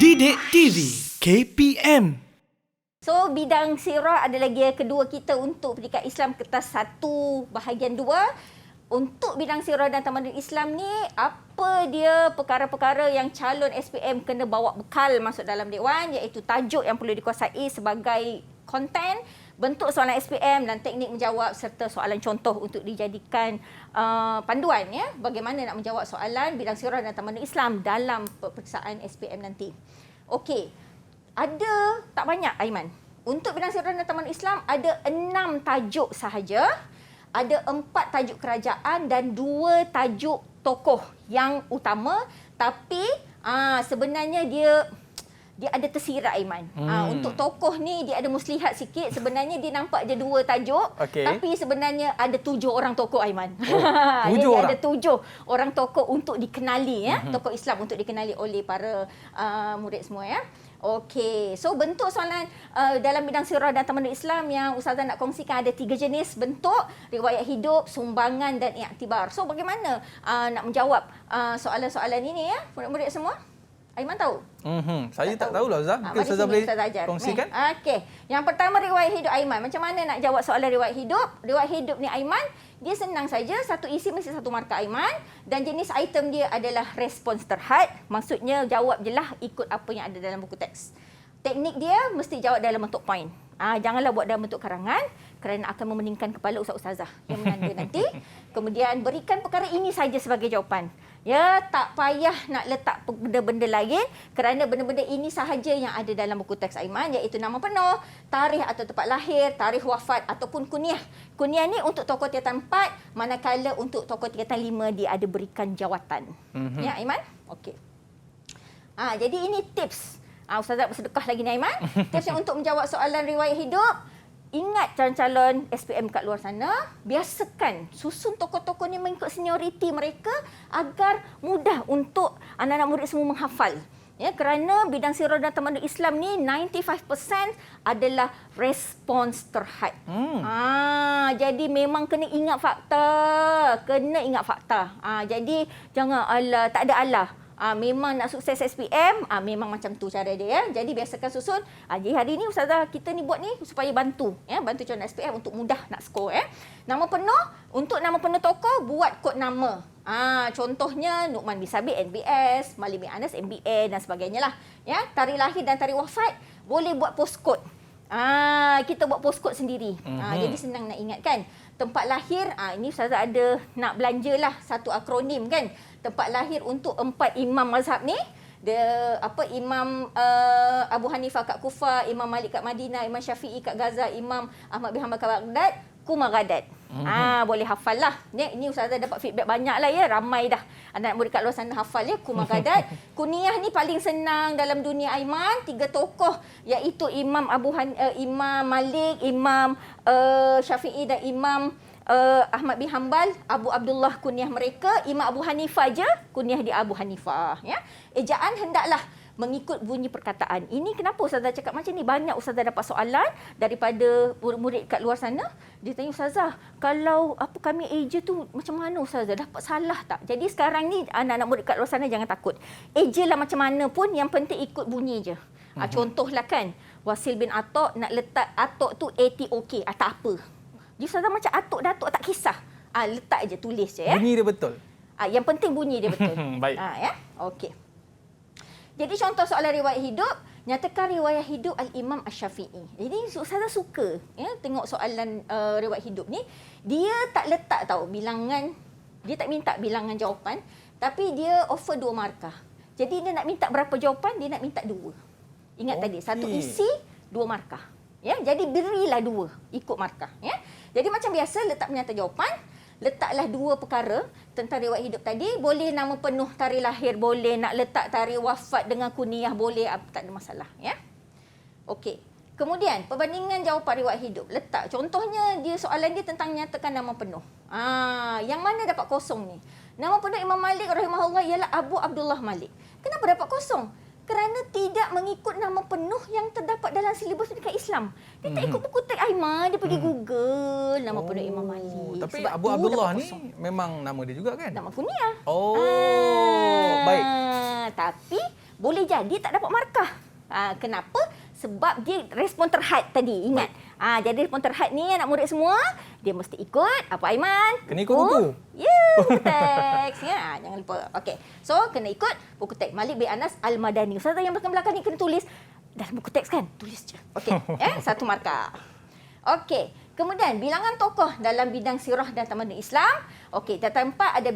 Didik TV KPM. So, bidang sirah adalah gear kedua kita untuk Pendidikan Islam Kertas 1 bahagian 2. Untuk bidang sirah dan tamadun Islam ni, apa dia perkara-perkara yang calon SPM kena bawa bekal masuk dalam dewan, iaitu tajuk yang perlu dikuasai sebagai konten, bentuk soalan SPM dan teknik menjawab serta soalan contoh untuk dijadikan panduan ya bagaimana nak menjawab soalan bidang sirah dan tamadun Islam dalam peperiksaan SPM nanti. Okey. Ada tak banyak Aiman. Untuk bidang sirah dan tamadun Islam ada 6 tajuk sahaja. Ada 4 tajuk kerajaan dan 2 tajuk tokoh yang utama, tapi sebenarnya dia ada tersirat Aiman. Untuk tokoh ni dia ada muslihat sikit. Sebenarnya dia nampak je 2 tajuk, tapi sebenarnya ada 7 orang tokoh Aiman. 7 orang. Ada 7 orang tokoh untuk dikenali ya, tokoh Islam untuk dikenali oleh para murid semua ya. Okey, so bentuk soalan dalam bidang sirah dan tamadun Islam yang Ustazah nak kongsikan ada 3 jenis bentuk: riwayat hidup, sumbangan dan iktibar. So bagaimana nak menjawab soalan-soalan ini ya, murid-murid semua? Aiman tahu? Saya tak tahulah Ustaz. Mungkin Ustazah boleh kongsikan. Okey. Yang pertama riwayat hidup Aiman. Macam mana nak jawab soalan riwayat hidup? Riwayat hidup ni Aiman, dia senang saja. Satu isi mesti 1 markah Aiman. Dan jenis item dia adalah respons terhad. Maksudnya jawab je lah ikut apa yang ada dalam buku teks. Teknik dia mesti jawab dalam bentuk point. Janganlah buat dalam bentuk karangan kerana akan memeningkan kepala ustaz-ustazah yang menanda nanti. Kemudian berikan perkara ini saja sebagai jawapan. Ya, tak payah nak letak benda-benda lain kerana benda-benda ini sahaja yang ada dalam buku teks Aiman, iaitu nama penuh, tarikh atau tempat lahir, tarikh wafat ataupun kunyah. Kunyah ni untuk tokoh tingkatan 4, manakala untuk tokoh tingkatan 5 dia ada berikan jawatan. Ya Aiman? Okey. Jadi ini tips. Ustazah bersedekah lagi ni Aiman. Tips yang untuk menjawab soalan riwayat hidup. Ingat calon-calon SPM kat luar sana, biasakan susun tokoh-tokoh ni mengikut senioriti mereka agar mudah untuk anak-anak murid semua menghafal. Ya, kerana bidang sirah dan tamadun Islam ni 95% adalah respons terhad. Jadi memang kena ingat fakta. Jadi jangan tak ada alah. Memang nak sukses SPM, memang macam tu cara dia ya. Jadi biasakan susun. Jadi hari ni ustazah kita ni buat ni supaya bantu ya, bantu calon SPM untuk mudah nak skor ya. Nama penuh, untuk nama penuh tokoh buat kod nama. Contohnya Nu'man bin Sabit NBS, Malik bin Anas MBA dan sebagainya lah. Ya, tarikh lahir dan tarikh wafat boleh buat postcode. Kita buat postcode sendiri. Jadi senang nak ingat kan. Tempat lahir, ini ustazah ada nak belanjalah satu akronim kan. Tempat lahir untuk 4 imam mazhab ni. Imam Abu Hanifah kat Kufah, Imam Malik kat Madinah, Imam Syafi'i kat Gaza, Imam Ahmad bin Hanbal kat Baghdad, Kumagadat. Boleh hafal lah. Ini ustazah dapat feedback banyak lah ya. Ramai dah anak murid kat luar sana hafal ya. Kumagadat. Kunyah ni paling senang dalam dunia Aiman. 3 tokoh iaitu Imam Imam Malik, Imam Syafi'i dan Imam Ahmad bin Hanbal. Abu Abdullah kunyah mereka. Imam Abu Hanifah je kunyah dia Abu Hanifah ya. Ejaan hendaklah mengikut bunyi perkataan. Ini kenapa ustazah cakap macam ni? Banyak ustazah dapat soalan daripada murid-murid kat luar sana. Dia tanya, ustazah, kalau kami eja tu macam mana ustazah? Dapat salah tak? Jadi sekarang ni anak-anak murid kat luar sana jangan takut. Eja lah macam mana pun, yang penting ikut bunyi je. Contohlah kan, Wasil bin Atok nak letak Atok tu ATOK, tak apa. Dia ustazah macam Atok Datuk tak kisah. Letak je, tulis je ya. Bunyi dia betul. Yang penting bunyi dia betul. Baik. Ya. Okey. Jadi contoh soalan riwayat hidup, nyatakan riwayat hidup Al-Imam Asy-Syafi'i. Jadi ustazah suka ya tengok soalan riwayat hidup ni. Dia tak letak bilangan, dia tak minta bilangan jawapan, tapi dia offer 2 markah. Jadi dia nak minta berapa jawapan, dia nak minta 2. Ingat tadi, satu isi 2 markah. Ya, jadi berilah 2 ikut markah ya. Jadi macam biasa letak penyata jawapan, letaklah 2 perkara tentang riwayat hidup tadi. Boleh nama penuh, tarikh lahir boleh, nak letak tarikh wafat dengan kunyah boleh, tak ada masalah ya. Okey. Kemudian perbandingan jawapan riwayat hidup. Letak contohnya dia soalan dia tentang nyatakan nama penuh. Yang mana dapat kosong ni? Nama penuh Imam Malik rahimahullah ialah Abu Abdullah Malik. Kenapa dapat kosong? Kerana tidak mengikut nama penuh yang terdapat dalam silibus pendidikan Islam. Dia tak ikut buku teks Aiman, dia pergi Google nama penuh Imam Malik. Tapi sebab Abu Abdullah ni memang nama dia juga kan? Nama kunyah. Baik. Tapi boleh jadi tak dapat markah. Kenapa? Sebab dia respon terhad tadi, ingat. Jadi respon terhad ni anak murid semua, dia mesti ikut apa Aiman? Kena ikut buku. Buku teks. Jangan lupa. Okey. So, kena ikut buku teks. Malik bin Anas Al-Madani. Ustazah yang belakang-belakang ni kena tulis dalam buku teks kan? Tulis je. Okey. Satu markah. Okey. Kemudian, bilangan tokoh dalam bidang sirah dan tamadun Islam. Okey, data 4 ada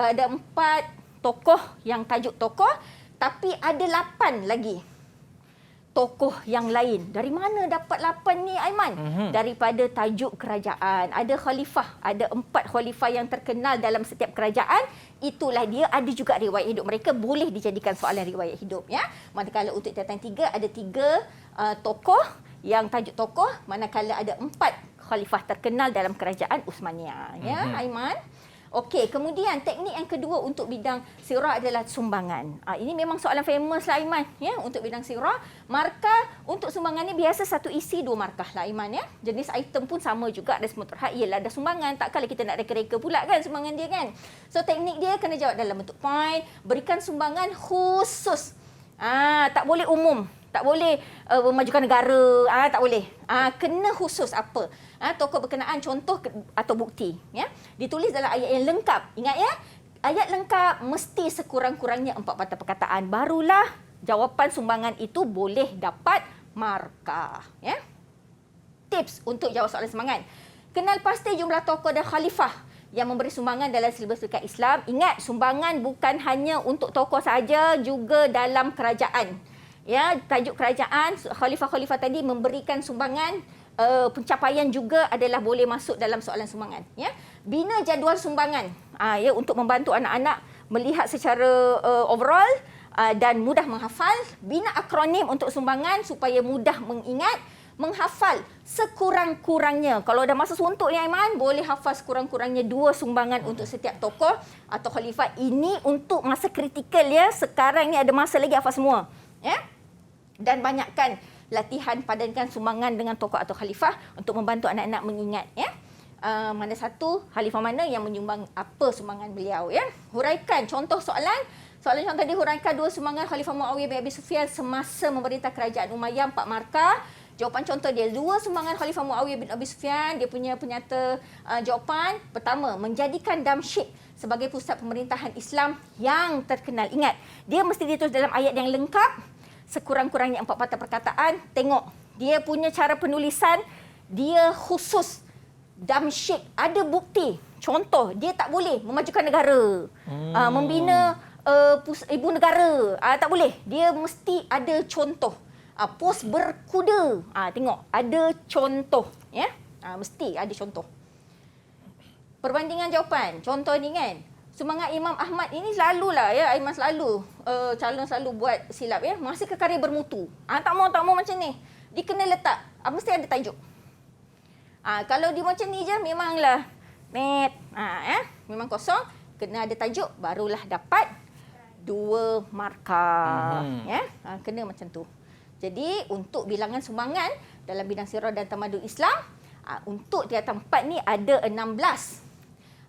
ada 4 tokoh yang tajuk tokoh. Tapi ada 8 lagi tokoh yang lain. Dari mana dapat 8 ni Aiman? Daripada tajuk kerajaan. Ada khalifah, ada 4 khalifah yang terkenal dalam setiap kerajaan. Itulah dia, ada juga riwayat hidup mereka boleh dijadikan soalan riwayat hidup ya. Manakala untuk tingkatan 3 ada 3 tokoh yang tajuk tokoh, manakala ada 4 khalifah terkenal dalam kerajaan Uthmaniyah ya Aiman. Okey, kemudian teknik yang kedua untuk bidang sirah adalah sumbangan. Ini memang soalan famous lah Aiman ya untuk bidang sirah. Markah untuk sumbangan ni biasa satu isi 2 markah lah Aiman ya. Jenis item pun sama juga, respon terhad ialah ada sumbangan. Takkanlah kita nak reka-reka pula kan sumbangan dia kan. So teknik dia kena jawab dalam bentuk point, berikan sumbangan khusus. Tak boleh umum. Tak boleh memajukan negara, tak boleh. Kena khusus apa? Tokoh berkenaan, contoh atau bukti. Ya? Ditulis dalam ayat yang lengkap. Ingat ya, ayat lengkap mesti sekurang-kurangnya 4 patah perkataan. Barulah jawapan sumbangan itu boleh dapat markah. Ya? Tips untuk jawab soalan sumbangan. Kenal pasti jumlah tokoh dan khalifah yang memberi sumbangan dalam silibus syarikat Islam. Ingat, sumbangan bukan hanya untuk tokoh saja, juga dalam kerajaan. Ya, tajuk kerajaan, khalifah-khalifah tadi memberikan sumbangan, pencapaian juga adalah boleh masuk dalam soalan sumbangan. Ya, bina jadual sumbangan, ya, untuk membantu anak-anak melihat secara overall dan mudah menghafal. Bina akronim untuk sumbangan supaya mudah mengingat, menghafal sekurang-kurangnya. Kalau dah masa suntuk ni Aiman, boleh hafal sekurang-kurangnya 2 sumbangan untuk setiap tokoh atau khalifah. Ini untuk masa kritikal ya. Sekarang ni ada masa lagi hafal semua. Ya. Dan banyakkan latihan padankan sumbangan dengan tokoh atau khalifah untuk membantu anak-anak mengingat ya. Mana satu khalifah mana yang menyumbang apa sumbangan beliau ya. Huraikan contoh soalan. Soalan yang tadi, huraikan 2 sumbangan Khalifah Muawiyah bin Abi Sufyan semasa memerintah kerajaan Umayyah, 4 markah. Jawapan contoh dia, 2 sumbangan Khalifah Muawiyah bin Abi Sufyan, dia punya penyata jawapan. Pertama, menjadikan Damsyik sebagai pusat pemerintahan Islam yang terkenal. Ingat, dia mesti ditulis dalam ayat yang lengkap. Sekurang-kurangnya 4 patah perkataan. Tengok, dia punya cara penulisan, dia khusus. Damsyik, ada bukti. Contoh, dia tak boleh memajukan negara, membina ibu negara. Tak boleh. Dia mesti ada contoh. Pos berkuda. Tengok, ada contoh. Ya, mesti ada contoh. Perbandingan jawapan. Contoh ni kan, sumbangan Imam Ahmad ini selalulah ya, Aiman selalu calon selalu buat silap ya. Masa ke karya bermutu. Tak mau macam ni. Dia kena letak, mesti ada tajuk. Kalau dia macam ni je memanglah net. Memang kosong, kena ada tajuk barulah dapat 2 markah. Ya, kena macam tu. Jadi untuk bilangan sumbangan dalam bidang sirah dan tamadun Islam, untuk tingkatan 4 ni ada 16.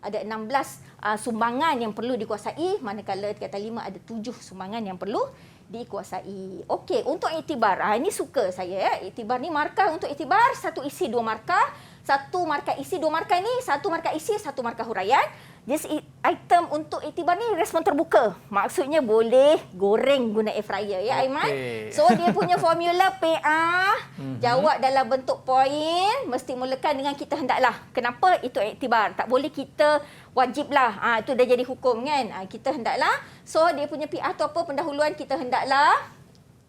Ada 16 sumbangan yang perlu dikuasai, manakala tingkatan 5 ada 7 sumbangan yang perlu dikuasai. Okey, untuk iktibar. Ini suka saya ya. Iktibar ni markah untuk iktibar, 1 isi 2 markah. 1 markah isi, 2 markah ni, 1 markah isi, 1 markah huraian. Jadi item untuk iktibar ni respon terbuka. Maksudnya boleh goreng guna air fryer ya Aiman. So dia punya formula PA, jawab dalam bentuk poin, mesti mulakan dengan kita hendaklah. Kenapa? Itu iktibar. Tak boleh kita wajiblah. Itu dah jadi hukum kan. Kita hendaklah. So dia punya PA tu apa? Pendahuluan kita hendaklah.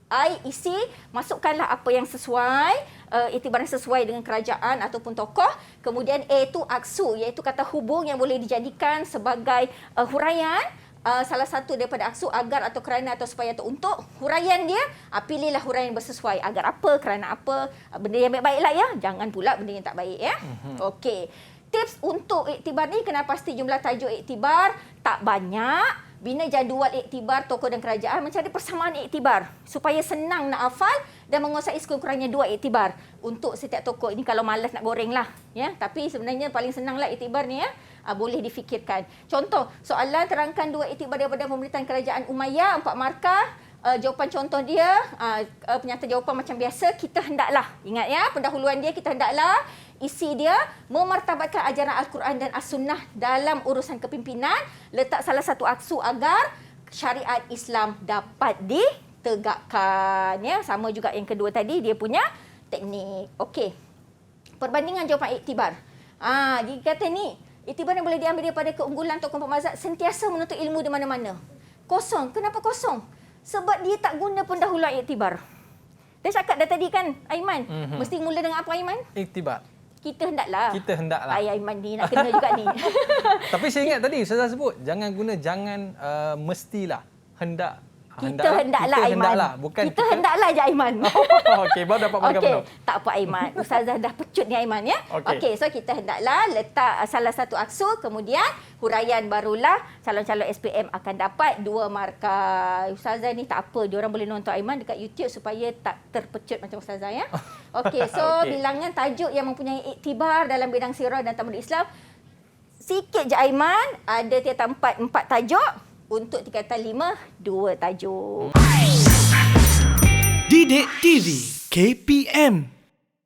I isi, masukkanlah apa yang sesuai, iktibar yang sesuai dengan kerajaan ataupun tokoh. Kemudian A itu aksu, iaitu kata hubung yang boleh dijadikan sebagai huraian. Salah satu daripada aksu, agar atau kerana atau supaya atau untuk. Huraian dia, pilihlah huraian yang bersesuai. Agar apa, kerana apa, benda yang baik-baiklah ya. Jangan pula benda yang tak baik ya. Okey. Tips untuk iktibar ni, kena pasti jumlah tajuk iktibar tak banyak. Bina jadual iktibar tokoh dan kerajaan, mencari persamaan iktibar supaya senang nak hafal dan menguasai sekurang-kurangnya 2 iktibar untuk setiap tokoh. Ini kalau malas nak goreng lah ya, tapi sebenarnya paling senanglah iktibar ni ya. Boleh difikirkan. Contoh soalan, terangkan 2 iktibar daripada pemerintahan kerajaan Umayyah, 4 markah. jawapan contoh dia, penyata jawapan macam biasa, kita hendaklah, ingat ya, pendahuluan dia, kita hendaklah isi dia memartabatkan ajaran Al-Quran dan As-Sunnah dalam urusan kepimpinan, letak salah satu aksu agar syariat Islam dapat ditegakkan. Ya, sama juga yang kedua tadi, dia punya teknik. Okey. Perbandingan jawapan iktibar. Dia kata ni, iktibar yang boleh diambil daripada keunggulan tokoh pemazhab sentiasa menuntut ilmu di mana-mana. Kosong. Kenapa kosong? Sebab dia tak guna pendahuluan iktibar. Dia cakap dah tadi kan, Aiman. Mesti mula dengan apa, Aiman? Iktibar. Kita hendaklah. Aiman ni nak kena juga ni. Tapi saya ingat tadi Ustazah sebut, jangan guna jangan mestilah. Kita hendaklah, Aiman. Bukan kita hendaklah je, Aiman. Okey, baru dapat markah penuh. Tak apa, Aiman. Ustazah dah pecut ni, Aiman, ya. Okey, so kita hendaklah letak salah satu aksu, kemudian huraian barulah calon-calon SPM akan dapat 2 markah. Ustazah ni tak apa, diorang boleh nonton Aiman dekat YouTube supaya tak terpecut macam Ustazah, ya. Okey, so bilangan tajuk yang mempunyai iktibar dalam bidang sirah dan tamadun Islam. Sikit je, Aiman. Ada tiada 4 tajuk. Untuk tingkatan 5, 2 tajuk. Didik TV KPM